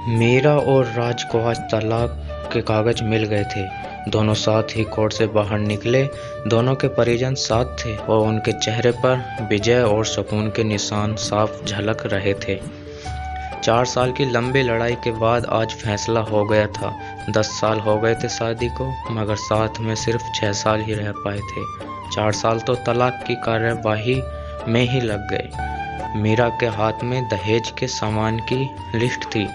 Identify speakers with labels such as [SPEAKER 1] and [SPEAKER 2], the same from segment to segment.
[SPEAKER 1] मीरा और राज को आज तलाक के कागज मिल गए थे। दोनों साथ ही कोर्ट से बाहर निकले। दोनों के परिजन साथ थे और उनके चेहरे पर विजय और सुकून के निशान साफ झलक रहे थे। 4 साल की लंबी लड़ाई के बाद आज फैसला हो गया था। 10 साल हो गए थे शादी को, मगर साथ में सिर्फ 6 साल ही रह पाए थे। 4 साल तो तलाक की कार्यवाही में ही लग गए। मीरा के हाथ में दहेज के सामान की लिस्ट थी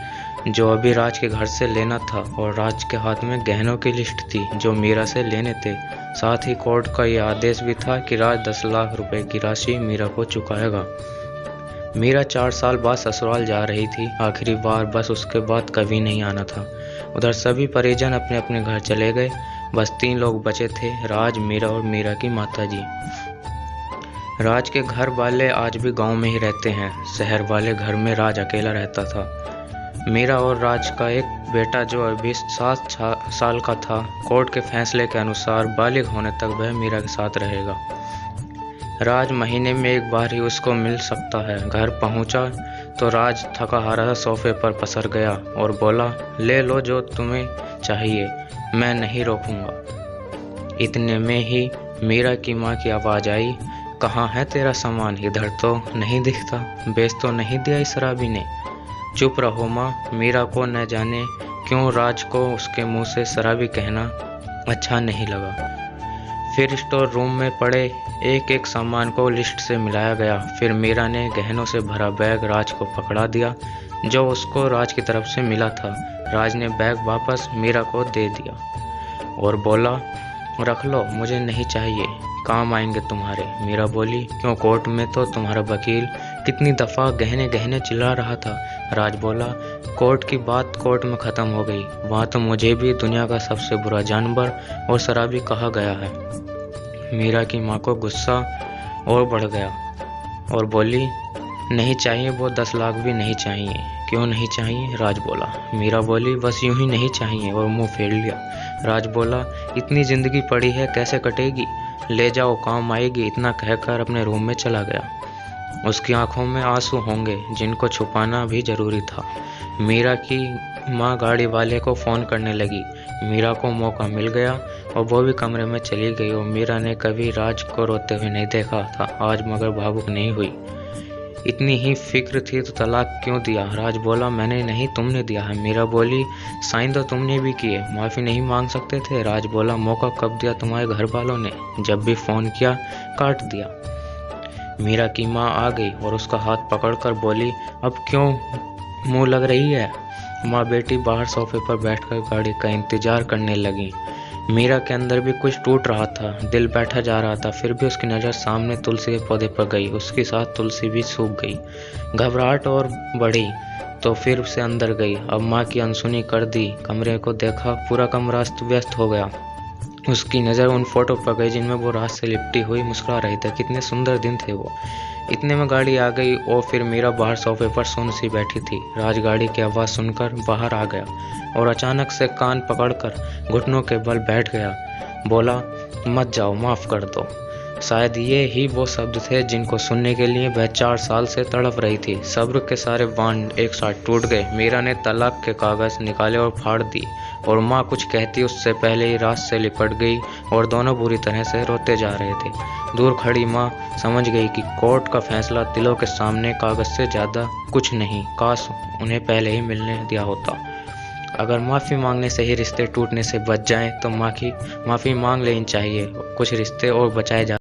[SPEAKER 1] जो अभी राज के घर से लेना था, और राज के हाथ में गहनों की लिस्ट थी जो मीरा से लेने थे। साथ ही कोर्ट का यह आदेश भी था कि राज 10 लाख रुपए की राशि मीरा को चुकाएगा। मीरा 4 साल बाद ससुराल जा रही थी, आखिरी बार, बस उसके बाद कभी नहीं आना था। उधर सभी परिजन अपने अपने घर चले गए। बस 3 लोग बचे थे, राज, मीरा और मीरा की माताजी। राज के घर वाले आज भी गांव में ही रहते हैं। शहर वाले घर में राज अकेला रहता था। मीरा और राज का एक बेटा जो अभी 7 साल का था, कोर्ट के फैसले के अनुसार बालिग होने तक वह मीरा के साथ रहेगा। राज महीने में एक बार ही उसको मिल सकता है। घर पहुंचा तो राज थका हारा सोफे पर पसर गया और बोला, ले लो जो तुम्हें चाहिए, मैं नहीं रोकूंगा। इतने में ही मीरा की माँ की आवाज़ आई, कहाँ है तेरा सामान? इधर तो नहीं दिखता, बेच तो नहीं दिया इस शराबी ने? चुप रहो माँ। मीरा को न जाने क्यों राज को उसके मुंह से शराबी कहना अच्छा नहीं लगा। फिर स्टोर रूम में पड़े एक एक सामान को लिस्ट से मिलाया गया। फिर मीरा ने गहनों से भरा बैग राज को पकड़ा दिया जो उसको राज की तरफ से मिला था। राज ने बैग वापस मीरा को दे दिया और बोला, रख लो, मुझे नहीं चाहिए, काम आएंगे तुम्हारे। मीरा बोली, क्यों? कोर्ट में तो तुम्हारा वकील कितनी दफ़ा गहने गहने चिल्ला रहा था। राज बोला, कोर्ट की बात कोर्ट में ख़त्म हो गई। वहाँ तो मुझे भी दुनिया का सबसे बुरा जानवर और शराबी कहा गया है। मीरा की माँ को गुस्सा और बढ़ गया और बोली, नहीं चाहिए, वो 10 लाख भी नहीं चाहिए। क्यों नहीं चाहिए? राज बोला। मीरा बोली, बस यूं ही नहीं चाहिए, और मुंह फेर लिया। राज बोला, इतनी ज़िंदगी पड़ी है, कैसे कटेगी? ले जाओ, काम आएगी। इतना कहकर अपने रूम में चला गया। उसकी आंखों में आंसू होंगे जिनको छुपाना भी जरूरी था। मीरा की माँ गाड़ी वाले को फ़ोन करने लगी। मीरा को मौका मिल गया और वो भी कमरे में चली गई। और मीरा ने कभी राज को रोते हुए नहीं देखा था, आज मगर भावुक नहीं हुई। इतनी ही फिक्र थी तो तलाक क्यों दिया? राज बोला, मैंने नहीं, तुमने दिया है। मीरा बोली, साइन तो तुमने भी किए, माफ़ी नहीं मांग सकते थे? राज बोला, मौका कब दिया तुम्हारे घर वालों ने? जब भी फ़ोन किया काट दिया। मीरा की माँ आ गई और उसका हाथ पकड़कर बोली, अब क्यों मुँह लग रही है? माँ बेटी बाहर सोफे पर बैठकर गाड़ी का इंतजार करने लगी। मीरा के अंदर भी कुछ टूट रहा था, दिल बैठा जा रहा था। फिर भी उसकी नज़र सामने तुलसी के पौधे पर गई। उसके साथ तुलसी भी सूख गई। घबराहट और बढ़ी तो फिर से अंदर गई। अब माँ की अनसुनी कर दी। कमरे को देखा, पूरा कमरा अस्त व्यस्त हो गया। उसकी नज़र उन फोटो पर गई जिनमें वो रात से लिपटी हुई मुस्कुरा रही थी। कितने सुंदर दिन थे वो। इतने में गाड़ी आ गई और फिर मीरा बाहर सोफे पर सुन्न सी बैठी थी। राज गाड़ी की आवाज़ सुनकर बाहर आ गया और अचानक से कान पकड़कर घुटनों के बल बैठ गया। बोला, मत जाओ, माफ़ कर दो। शायद ये ही वो शब्द थे जिनको सुनने के लिए वह 4 साल से तड़प रही थी। सब्र के सारे बांध एक साथ टूट गए। मीरा ने तलाक के कागज निकाले और फाड़ दी, और माँ कुछ कहती उससे पहले ही रात से लिपट गई और दोनों बुरी तरह से रोते जा रहे थे। दूर खड़ी माँ समझ गई कि कोर्ट का फैसला दिलों के सामने कागज से ज़्यादा कुछ नहीं। काश उन्हें पहले ही मिलने दिया होता। अगर माफ़ी मांगने से ही रिश्ते टूटने से बच जाएं तो माफ़ी मांग लेनी चाहिए। कुछ रिश्ते और बचाए जा